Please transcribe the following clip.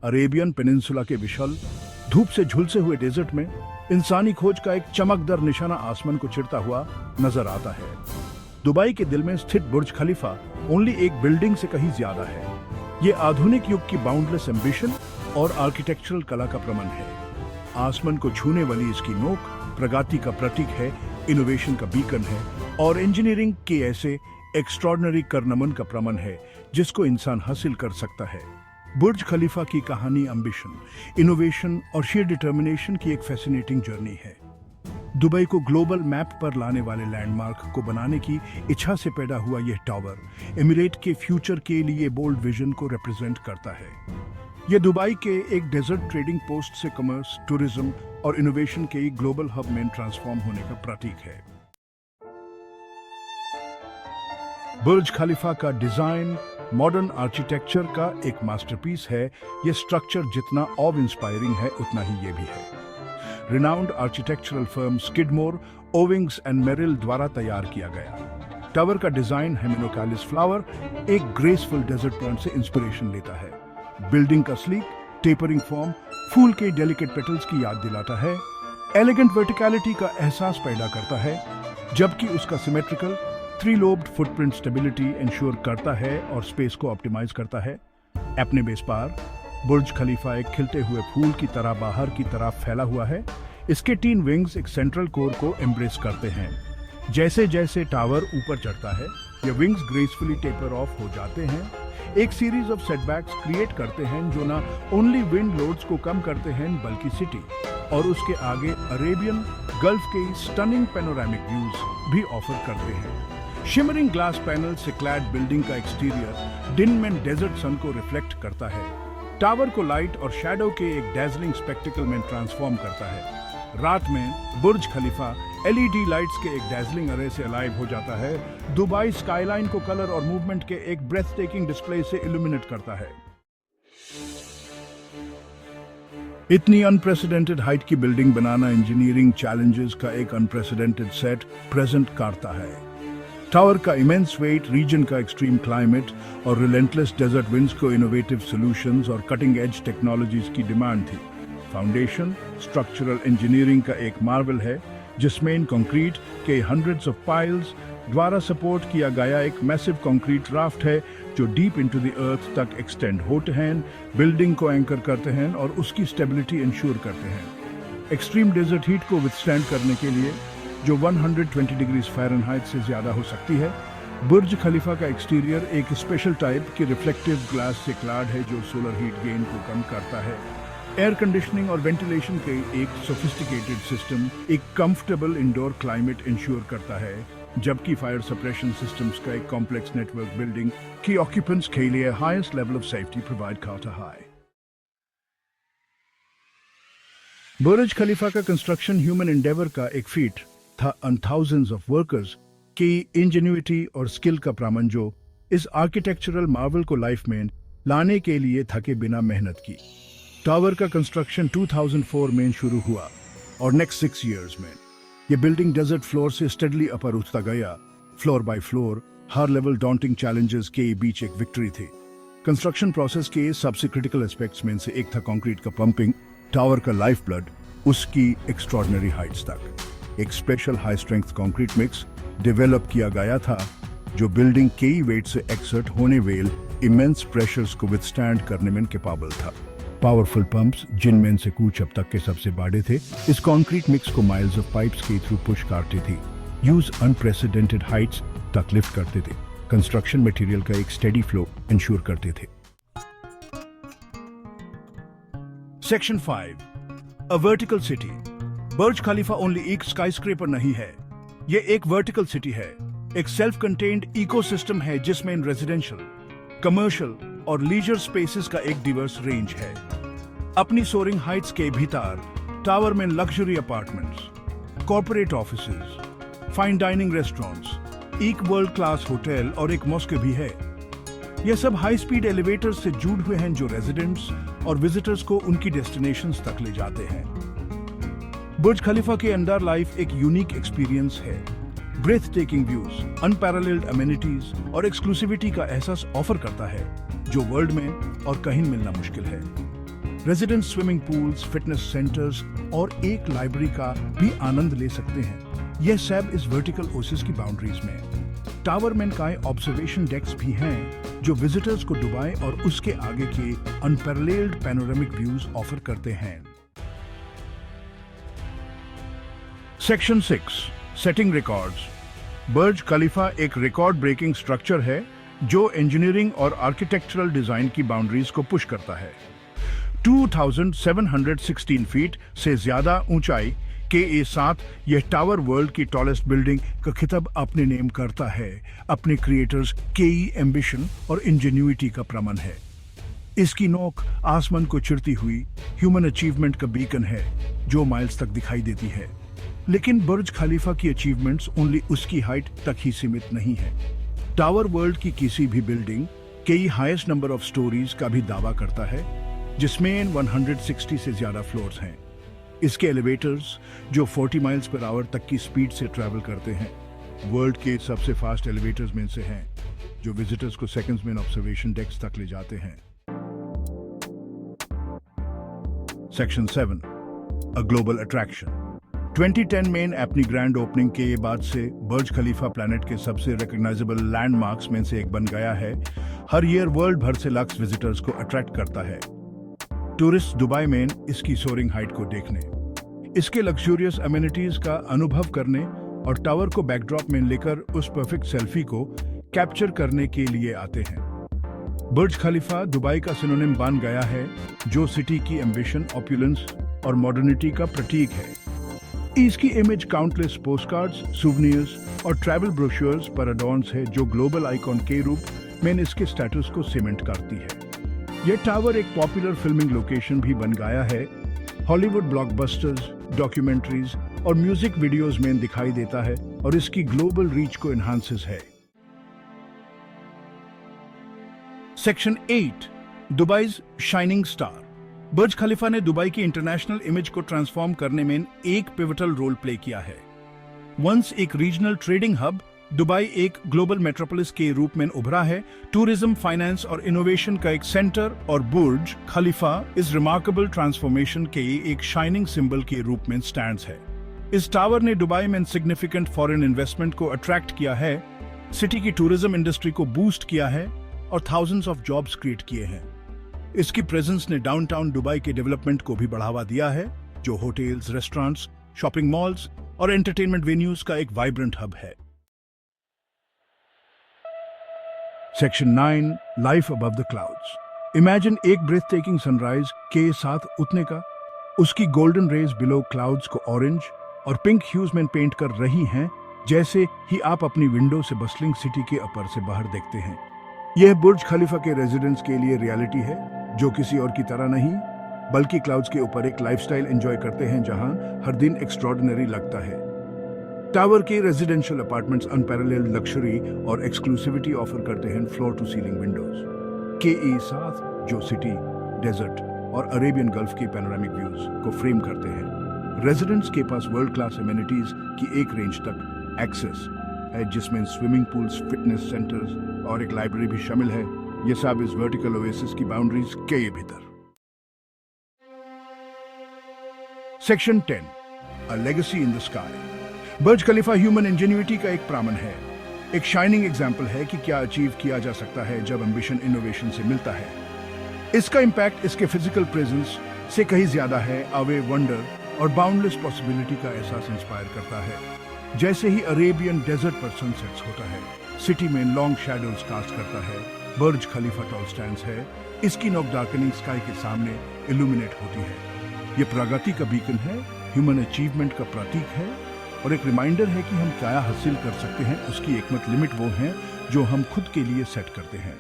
Arabian peninsula के विशाल धूप से झुलसे हुए डेजर्ट में इंसानी खोज का एक चमकदार निशाना आसमान को चिरता हुआ नजर आता है। दुबई के दिल में स्थित बुर्ज खलीफा ओनली एक बिल्डिंग से कहीं ज्यादा है। ये आधुनिक युग की बाउंडलेस एम्बिशन और आर्किटेक्चरल कला का प्रमाण है। आसमान को छूने वाली इसकी नोक प्रगति का प्रतीक है, इनोवेशन का बीकन है और इंजीनियरिंग के ऐसे एक्स्ट्रॉर्डिनरी करनमन का प्रमाण है जिसको इंसान हासिल कर सकता है। बुर्ज खलीफा की कहानी एम्बिशन, इनोवेशन और शेयर डिटर्मिनेशन की एक फैसिनेटिंग जर्नी है। दुबई को ग्लोबल मैप पर लाने वाले लैंडमार्क को बनाने की इच्छा से पैदा हुआ यह टावर एमिरेट के फ्यूचर के लिए बोल्ड विजन को रिप्रेजेंट करता है। यह दुबई के एक डेजर्ट ट्रेडिंग पोस्ट से कॉमर्स, टूरिज्म और इनोवेशन के एक ग्लोबल हब में ट्रांसफॉर्म होने का प्रतीक है। बुर्ज खलीफा का डिजाइन मॉडर्न आर्किटेक्चर का एक मास्टरपीस है। यह स्ट्रक्चर जितना ऑव इंस्पायरिंग है उतना ही ये भी है। Renowned architectural firm Skidmore, Owings and Merrill द्वारा तैयार किया गया। टावर का डिजाइन हेमिनोकालिस फ्लावर एक ग्रेसफुल डेजर्ट प्लांट से इंस्पिरेशन लेता है। बिल्डिंग का स्लीक टेपरिंग फॉर्म फूल के डेलिकेट पेटल्स की याद दिलाता है, एलिगेंट वर्टिकलिटी का एहसास पैदा करता है, जबकि उसका symmetrical three lobed footprint stability ensure करता है और स्पेस को ऑप्टिमाइज करता है। अपने बेस पर बुर्ज खलीफा एक खिलते हुए फूल की तरह बाहर की तरफ फैला हुआ है। इसके 3 विंग्स एक सेंट्रल कोर को एम्ब्रेस करते हैं। जैसे जैसे टावर ऊपर चढ़ता है, ये विंग्स ग्रेसफुली टेपर ऑफ हो जाते हैं, एक सीरीज ऑफ सेटबैक्स क्रिएट करते हैं जो ना ओनली विंड लोड्स को कम करते हैं बल्कि सिटी और उसके आगे अरेबियन गल्फ के स्टनिंग पैनोरामिक व्यूज भी ऑफर करते हैं। शिमरिंग ग्लास पैनल से क्लैड बिल्डिंग का एक्सटीरियर दिन में डेजर्ट सन को रिफ्लेक्ट करता है, टावर को लाइट और शैडो के एक डैजलिंग स्पेक्टिकल में ट्रांसफॉर्म करता है। रात में बुर्ज खलीफा एलईडी लाइट्स के एक डैजलिंग अरे से अलाइव हो जाता है, दुबई स्काईलाइन को कलर और मूवमेंट के एक ब्रेथ टेकिंग डिस्प्ले से इल्यूमिनेट करता है। इतनी अनप्रेसिडेंटेड हाइट की बिल्डिंग बनाना इंजीनियरिंग चैलेंजेस का एक अनप्रेसिडेंटेड सेट प्रेजेंट करता है। टावर का इमेंस वेट, रीजन का एक्सट्रीम क्लाइमेट और रिलेंटलेस डेजर्ट विंड्स को इनोवेटिव सॉल्यूशंस और कटिंग एज टेक्नोलॉजीज की डिमांड थी। फाउंडेशन स्ट्रक्चरल इंजीनियरिंग का एक मार्वल है जिसमें इन कंक्रीट के हंड्रेड्स ऑफ पाइल्स द्वारा सपोर्ट किया गया एक मैसिव कंक्रीट राफ्ट है जो डीप इनटू द अर्थ तक एक्सटेंड होते हैं, बिल्डिंग को एंकर करते हैं और उसकी स्टेबिलिटी इंश्योर करते हैं। एक्सट्रीम डेजर्ट हीट को विथस्टैंड करने के लिए जो 120 डिग्रीज फ़ारेनहाइट से ज्यादा हो सकती है, बुर्ज खलीफा का एक्सटीरियर एक स्पेशल टाइप के रिफ्लेक्टिव ग्लास से क्लाड है जो सोलर हीट गेन को कम करता है। एयर कंडीशनिंग और वेंटिलेशन के एक सोफिस्टिकेटेड सिस्टम एक कंफर्टेबल इंडोर क्लाइमेट इंश्योर करता है, जबकि फायर सप्रेशन सिस्टम्स का एक कॉम्प्लेक्स नेटवर्क बिल्डिंग की ऑक्यूपेंट्स के लिए highest level of safety provide करता है। बुर्ज खलीफा का कंस्ट्रक्शन ह्यूमन एंडेवर का एक फीट था and thousands of workers की इंजेन्युइटी और स्किल का प्रमाण जो इस आर्किटेक्चरल मार्वल को लाइफ में लाने के लिए थके बिना मेहनत की। टावर का कंस्ट्रक्शन 2004 में शुरू हुआ और नेक्स्ट 6 इयर्स में ये बिल्डिंग डेजर्ट फ्लोर से स्टेडली अपर उठता गया। Floor by floor her level daunting challenges के बीच एक विक्ट्री थी। कंस्ट्रक्शन प्रोसेस के सबसे क्रिटिकल एस्पेक्ट्स में से एक था कंक्रीट का पंपिंग, टावर का लाइफ ब्लड, उसकी एक्स्ट्रॉर्डिनरी हाइट्स तक। एक special high strength concrete mix develop किया गया था जो बिल्डिंग के वेट से एक्सर्ट होने वेल इमेंस प्रेशर्स को विथस्टैंड करने में कैपेबल था। पावरफुल पंप्स जिनमें से कुछ अब तक के सबसे बड़े थे, इस कंक्रीट मिक्स को माइल्स ऑफ पाइप्स के थ्रू पुश करते थे, यूज अनप्रेसिडेंटेड हाइट्स तक लिफ्ट करते थे, कंस्ट्रक्शन मटेरियल का एक स्टेडी फ्लो इंश्योर करते थे। Section 5 a vertical city. Burj Khalifa only एक स्काईस्क्रेपर नहीं है, ये एक वर्टिकल सिटी है, एक सेल्फ कंटेन्ड इकोसिस्टम है जिसमें रेजिडेंशियल, कमर्शियल और लीजर स्पेसेस का एक डिवर्स रेंज है। अपनी सोरिंग हाइट्स के भीतर टावर में luxury apartments, corporate offices, fine dining restaurants, एक वर्ल्ड क्लास होटल और एक मॉस्क भी है। ये सब हाई स्पीड एलिवेटर्स से जुड़े हुए हैं जो रेजिडेंट्स और विजिटर्स को उनकी डेस्टिनेशंस तक ले जाते हैं। बुर्ज खलीफा के अंडर लाइफ एक यूनिक एक्सपीरियंस है। Breathtaking views, unparalleled amenities और एक्सक्लूसिविटी का एहसास ऑफर करता है जो वर्ल्ड में और कहीं मिलना मुश्किल है। Residents swimming pools, fitness centres और एक लाइब्रेरी का भी आनंद ले सकते हैं। यह सब इस वर्टिकल ओसिस की बाउंड्रीज में है। टावर में कई ऑब्जर्वेशन डेक्स भी हैं जो विजिटर्स को दुबई और उसके आगे के अनपैरेलल्ड पैनोरामिक व्यूज ऑफर करते हैं। Section 6 setting records. Burj Khalifa एक रिकॉर्ड ब्रेकिंग स्ट्रक्चर है जो इंजीनियरिंग और आर्किटेक्चरल डिजाइन की बाउंड्रीज को पुश करता है। 2716 फीट से ज्यादा ऊंचाई के साथ यह टावर वर्ल्ड की टॉलेस्ट बिल्डिंग का खिताब अपने नेम करता है। अपने क्रिएटर्स केई एम्बिशन और इंजेन्युइटी का प्रमाण है। इसकी नोक आसमान को चिरती हुई ह्यूमन अचीवमेंट का बीकन है जो माइल्स तक दिखाई देती है। लेकिन बुर्ज खलीफा की अचीवमेंट्स ओनली उसकी हाइट तक ही सीमित नहीं है। टावर वर्ल्ड की किसी भी बिल्डिंग कई हाईएस्ट नंबर ऑफ स्टोरीज का भी दावा करता है, जिसमें 160 से ज्यादा फ्लोर्स हैं। इसके एलिवेटर्स जो 40 माइल्स पर आवर तक की स्पीड से ट्रैवल करते हैं, वर्ल्ड के सबसे फास्ट एलिवेटर्स में से हैं, जो विजिटर्स को सेकंड्स में ऑब्जर्वेशन डेक्स तक ले जाते हैं। Section 7 a global attraction. 2010 में अपनी ग्रैंड ओपनिंग के बाद से बुर्ज खलीफा प्लैनेट के सबसे रिकॉग्नाइजेबल लैंडमार्क्स में से एक बन गया है। हर ईयर वर्ल्ड भर से लाख विजिटर्स को अट्रैक्ट करता है। टूरिस्ट दुबई में इसकी सोरिंग हाइट को देखने, इसके लग्जूरियस अमेनिटीज का अनुभव करने और टावर को बैकड्रॉप में लेकर उस परफेक्ट सेल्फी को कैप्चर करने के लिए आते हैं। बुर्ज खलीफा दुबई का सिनोनिम बन गया है, जो सिटी की एम्बिशन, ऑपुलेंस और मॉडर्निटी का प्रतीक है। इसकी इमेज काउंटलेस पोस्टकार्ड्स, सूवनियर्स और ट्रैवल ब्रोशर्स पर अडॉर्न्स है, जो ग्लोबल आइकॉन के रूप में इसके स्टेटस को सीमेंट करती है। यह टावर एक पॉपुलर फिल्मिंग लोकेशन भी बन गया है। हॉलीवुड ब्लॉकबस्टर्स, डॉक्यूमेंट्रीज और म्यूजिक वीडियोस में दिखाई देता है और इसकी ग्लोबल रीच को एनहांसेस है। Section 8 Dubai's shining star. Burj Khalifa ने दुबई की इंटरनेशनल इमेज को ट्रांसफॉर्म करने में एक पिवटल रोल प्ले किया है। वंस एक रीजनल ट्रेडिंग हब, दुबई एक ग्लोबल मेट्रोपोलिस के रूप में उभरा है। टूरिज्म, फाइनेंस और इनोवेशन का एक सेंटर, और बुर्ज खलीफा इस रिमार्केबल ट्रांसफॉर्मेशन के एक शाइनिंग सिंबल के रूप में स्टैंड्स है। इस टावर ने दुबई में सिग्निफिकेंट फॉरेन इन्वेस्टमेंट को अट्रैक्ट किया है, सिटी की टूरिज्म इंडस्ट्री को बूस्ट किया है और थाउजेंड्स ऑफ जॉब्स क्रिएट किए हैं। इसकी प्रेजेंस ने डाउनटाउन दुबई के डेवलपमेंट को भी बढ़ावा दिया है, जो होटल्स, रेस्टोरेंट्स, शॉपिंग मॉल्स और एंटरटेनमेंट वेन्यूज का एक वाइब्रेंट हब है। Section 9 life above the clouds. Imagine एक ब्रेथ टेकिंग सनराइज के साथ उठने का। उसकी गोल्डन रेज बिलो क्लाउड्स को ऑरेंज और पिंक ह्यूज में पेंट कर रही हैं, जैसे ही आप अपनी विंडो से बस्लिंग सिटी के अपर से बाहर देखते हैं। यह बुर्ज खलीफा के रेजिडेंट्स के लिए रियलिटी है, जो किसी और की तरह नहीं, बल्कि क्लाउड्स के ऊपर एक लाइफस्टाइल एंजॉय करते हैं जहां हर दिन एक्स्ट्रॉर्डिनरी लगता है। टावर के रेजिडेंशियल अपार्टमेंट्स अनपैरेलल्ड लग्जरी और एक्सक्लूसिविटी ऑफर करते हैं। फ्लोर टू सीलिंग विंडोज के साथ जो सिटी, डेजर्ट और अरेबियन गल्फ के पैनोरामिक व्यूज को फ्रेम करते हैं। रेजिडेंट्स के पास वर्ल्ड क्लास एमिनिटीज की एक रेंज तक एक्सेस है, जिसमें स्विमिंग पूल्स, फिटनेस सेंटर्स और एक लाइब्रेरी भी शामिल है। ये सब इस वर्टिकल ओएसिस की बाउंड्रीज के भीतर। Section 10 a legacy in the sky. Burj Khalifa human ingenuity का एक प्रमाण है, एक शाइनिंग एग्जाम्पल है कि क्या अचीव किया जा सकता है जब एम्बिशन इनोवेशन से मिलता है। इसका इम्पैक्ट इसके फिजिकल प्रेजेंस से कहीं ज्यादा है। अवे वंडर और बाउंडलेस पॉसिबिलिटी का एहसास इंस्पायर करता है। जैसे ही अरेबियन डेजर्ट पर सनसेट्स होता है, सिटी में लॉन्ग शैडोज कास्ट करता है। बुर्ज खलीफा टॉल स्टैंड्स है, इसकी नोक डार्कनिंग स्काई के सामने इल्यूमिनेट होती है। ये प्रगति का बीकन है, ह्यूमन अचीवमेंट का प्रतीक है और एक रिमाइंडर है कि हम क्या हासिल कर सकते हैं। उसकी एकमात्र लिमिट वो है जो हम खुद के लिए सेट करते हैं।